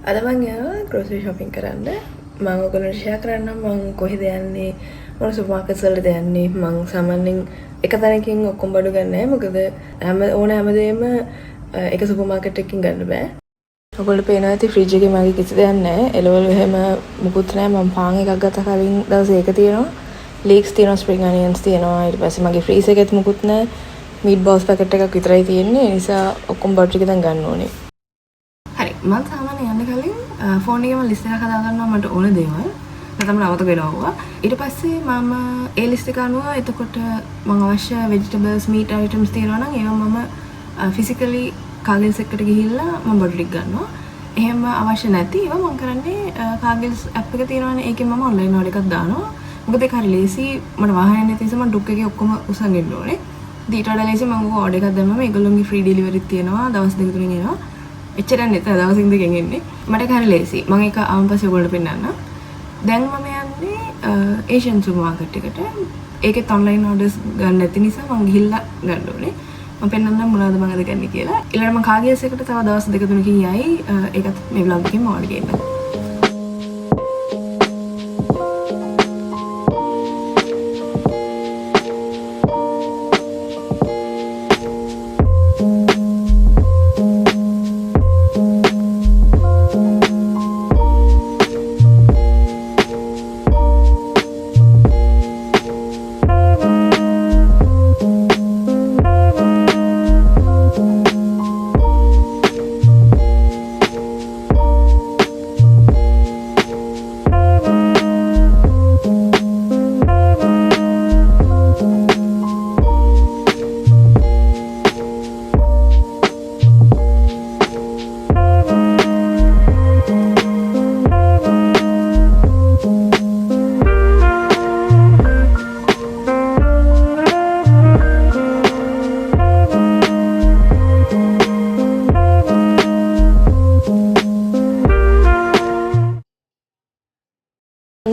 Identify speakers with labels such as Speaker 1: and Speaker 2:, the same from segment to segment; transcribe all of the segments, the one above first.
Speaker 1: අද මං යනවා grocery shopping කරන්න. මම ඔයගොල්ලන්ට share කරන්නම් මං කොහෙද යන්නේ, මොන සුපර්මාකට්ස් වලද යන්නේ. මං සාමාන්‍යයෙන් එක තැනකින් ඔක්කොම බඩු ගන්න නැහැ. මොකද හැමදේම එක සුපර්මාකට් එකකින් ගන්න බෑ. ඔයගොල්ලෝ පේනවා ඇති ෆ්‍රිජ් එකේ මගේ කිසි දෙයක් නැහැ. එළවලු එහෙම මුකුත් නැහැ. මං පාන් එකක් ගත්ත කලින් දවසේ ඒක තියෙනවා. leeks තියෙනවා, spring onions තියෙනවා. ඊට පස්සේ මගේ freezer එකෙත් මුකුත් නැහැ. meatballs packet එකක් විතරයි තියෙන්නේ. ඒ නිසා ඔක්කොම බඩු ටික දැන් ගන්න ඕනේ. හරි මම සාමාන්‍යයෙන් යන්න කලින් ෆෝන් එකේම ලිස්ට් එකක් හදා ගන්නවා මට ඕන දේවල්. නැත්නම් නවත වෙනවා. ඊට පස්සේ මම ඒ ලිස්ට් එක අනුව එතකොට මම අවශ්‍ය vegetables meat items තියෙනවා නම් ඒවා මම physically කාගල්ස් එකට ගිහිල්ලා මම බඩු ටික ගන්නවා. එහෙම අවශ්‍ය නැති ඒවා මම කරන්නේ කාගල්ස් app එක තියෙනවානේ ඒකෙන් මම online order එකක් දානවා. මොකද ඒක හරි ලේසි මට වාහනේ නැති නිසා මම ඩොක් එකේ ඔක්කොම උසන් ගෙන්න ඕනේ. ඊට වඩා ලේසි මම order එකක් දැම්මම ඒගොල්ලෝගේ free delivery තියෙනවා දවස් දෙක තුනකින් එනවා. එච්චරක් නැත දවසින් දෙකකින් එන්නේ. මට හරි ලේසි. මම ඒක ආවන් පස්සේ ඔයගොල්ලෝ පෙන්නන්න. දැන් මම යන්නේ ඒෂියන් සුපර් මාකට් එකට. ඒකෙත් ඔන්ලයින් ඕඩර්ස් ගන්න නැති නිසා මම ගිහිල්ලා ගන්න ඕනේ. මම පෙන්නන්නම් මොනවද මම අද ගන්නේ කියලා. ඊළඟ මම කාගේස් එකට තව දවස් දෙක තුනකින් යයි. ඒකත් මේ vlog එකෙන් මම ඔයාලට ගේන්නම්.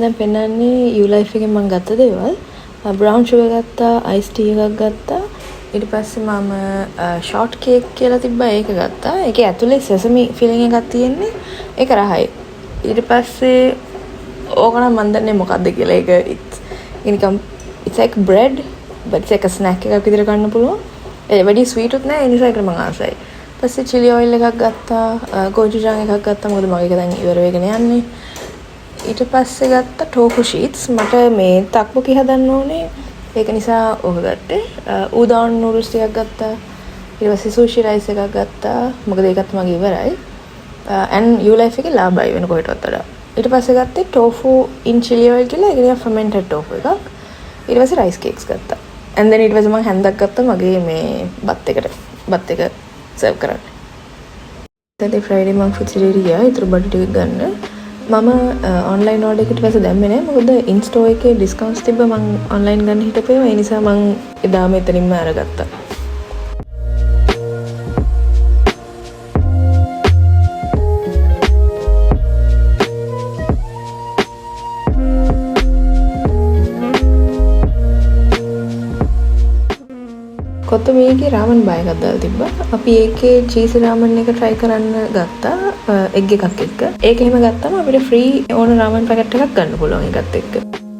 Speaker 1: දැන් පෙන්නන්නේ U life එකෙන් මම ගත්ත දේවල්. brown sugar ගත්තා, ice tea එකක් ගත්තා. ඊට පස්සේ මම short cake කියලා තිබ්බා ඒක ගත්තා. ඒකේ ඇතුලේ sesame filling එකක් තියෙන්නේ. ඒක රහයි. ඊට පස්සේ ඕක නම් මන් දන්නේ මොකක්ද කියලා. ඒක it's like bread but it's like a snack එකක් විදිහට ගන්න පුළුවන්. ඒ වැඩි sweet උත් නැහැ. ඒ නිසා ඒකට මම ආසයි. ඊපස්සේ chili oil එකක් ගත්තා, gochujang එකක් ගත්තා. මොකද මගේ එක දැන් ඉවර වෙගෙන යන්නේ. ඊට පස්සේ ගත්ත ටෝෆු ෂීට්ස් මට මේ තක්බුකි හදන්න ඕනේ ඒක නිසා ඕක ගත්තේ උදාන් නූඩල්ස් ටිකක් ගත්තා ඊට පස්සේ සුෂි රයිස් එකක් ගත්තා මොකද ඒකත් මගේ ඉවරයි and U life එකේ ලාභයි වෙන කොහෙටවත් වඩා ඊට පස්සේ ගත්තේ ටෝෆු in chili oil කියලා ඒක නිකන් fermented tofu එකක් ඊට පස්සේ rice cakes ගත්තා and then ඊට පස්සේ මම හැන්දක් ගත්තා මගේ මේ බත් එක සර්ව් කරන්න ඊට Friday මම ෆුචිලේට ගියා ඊටු බඩු ටික ගන්න මම ඔන්ලයින් ඕඩර් එකට පස්සේ දැම්මේ නෑ මොකද ඉන් ස්ටෝර් එකේ ඩිස්කවුන්ට්ස් තිබ්බ මම ඔන්ලයින් ගන්න හිටපේවා ඒ නිසා මම එදාම එතනින්ම අරගත්තා. කොත්තමීගේ රාමන් බය එකක් දාලා තිබ්බා. අපි ඒකේ චීස් රාමන් එක try කරන්න ගත්තා. එග් එකක් එක්ක. ඒක එහෙම ගත්තම අපිට free ඕන රාමන් පැකට් එකක් ගන්න පුළුවන් ඒකත් එක්ක.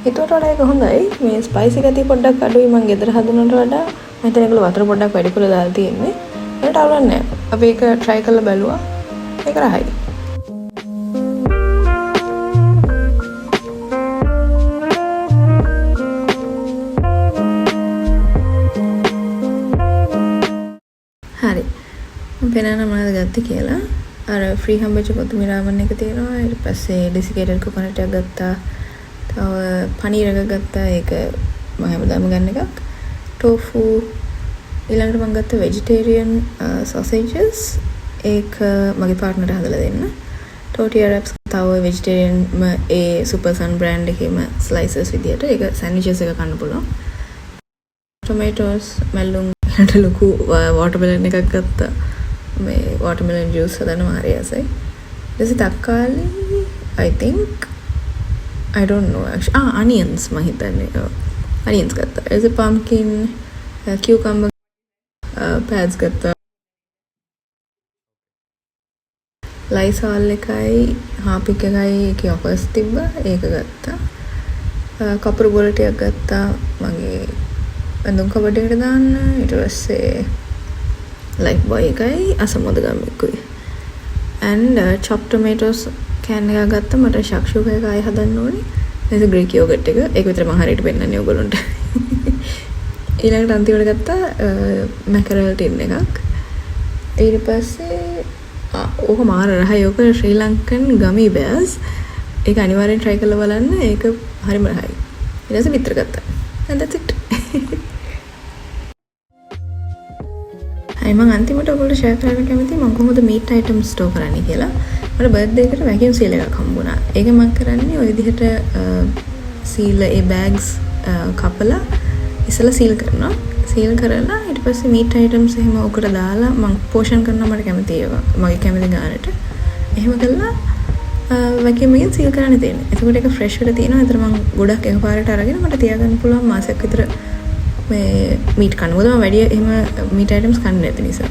Speaker 1: ඒකට වඩා ඒක හොඳයි. මේ ස්පයිසි ගතිය පොඩ්ඩක් අඩුයි මම ගෙදර හදනවට වඩා. මම හිතන්නේ ඒගොල්ලෝ වතුර පොඩ්ඩක් වැඩිපුර දාලා තියෙන්නේ. ඒකට අවුලක් නැහැ. අපි ඒක try කරලා බැලුවා. ඒක රහයි. හරි. මම පෙන්නන්න මොනවද ගත්තේ කියලා. අර ෆ්‍රී හම්බෙච්ච කොතුමි රාමන් එක තියෙනවා ඊට පස්සේ ඩෙසිකේටඩ් කොකනට් එකක් ගත්තා තව පනීර් එකක් ගත්තා ඒක මම හැමදාම ගන්න එකක් ටෝෆු ඊළඟට මම ගත්ත වෙජිටේරියන් සොසේජස් ඒක මගේ පාර්ට්නර්ට හදලා දෙන්න ටෝටියා රැප්ස් තව වෙජිටේරියන් ඒ සුපර් සන් බ්‍රෑන්ඩ් එකේම ස්ලයිසස් විදියට ඒක සෑන්ඩ්විචස් එක කන්න පුළුවන් ටොමේටෝස් මැල්ලුම් ඊට ලොකු වෝටර්මෙලන් එකක් ගත්තා මේ watermelon juice හදනවා හරි ආසයි. ඊට තක්කාලි I think I don't know actually onions මම හිතන්නේ onions ගත්තා. ඊට pumpkin cucumber pads ගත්තා. ලයිසාල් එකයි හාපික් එකයි එකේ ඔෆර්ස් තිබ්බා. ඒක ගත්තා. කපුරු බෝල ටිකක් ගත්තා මගේ ඇඳුම් කබඩ් එකට දාන්න. ඊට පස්සේ ලයිෆ් බොයි එකයි අසමුද ගම්මිකුයි. and chopped tomatoes can එකක් ගත්තා. මට ශක්ෂුක එක ආයෙ හදන්න ඕනේ. ඒක ග්‍රීක් යෝගට් එක. ඒක විතර මම හරියට පෙන්නන්නේ ඔයගොල්ලන්ට. ඊළඟට අන්තිමට ගත්තා මැකරල් ටින් එකක්. ඊට පස්සේ ඕක මාර රහයි. ඕක ශ්‍රී ලංකන් ගමි බෑර්ස්. ඒක අනිවාර්යෙන් try කරලා බලන්න. ඒක හරිම රහයි. ඊට පස්සේ විතර ගත්තා. and that's it. මම අන්තිමට ඔයගොල්ලෝ ෂෙයා කරන්න කැමතියි මම කොහොමද මීට් අයිටම්ස් ස්ටෝර් කරන්නේ කියලා. මට බර්ත්ඩේ එකට වැකියුම් සීල් එකක් හම්බුණා. ඒක මම කරන්නේ ওই විදිහට සීල් ඒ බෑග්ස් කපලා ඉස්සලා සීල් කරනවා. සීල් කරලා ඊට පස්සේ මීට් අයිටම්ස් එහෙම ඔකට දාලා මම පෝෂන් කරනවා මට කැමති ඒවා. මගේ කැමති ගානට. එහෙම කළා වැකියුම් එකෙන් සීල් කරන්න තියෙනවා. එතකොට ඒක ෆ්‍රෙෂ් වෙලා තියෙනවා. ඒතර මම ගොඩක් එකපාරට අරගෙන මට තියාගන්න පුළුවන් මාසයක් විතර මේ මීට් කන්න. මොකද මම වැඩි එහෙම මීට් අයිටම්ස් කන්නේ නැති නිසා.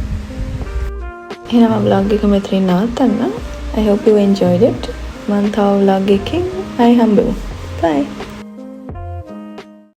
Speaker 1: එහෙනම් vlog එක මෙතනින් නවත්තන්න. I hope you enjoyed it. මම තව vlog එකකින් ආයෙ හම්බෙමු. Bye.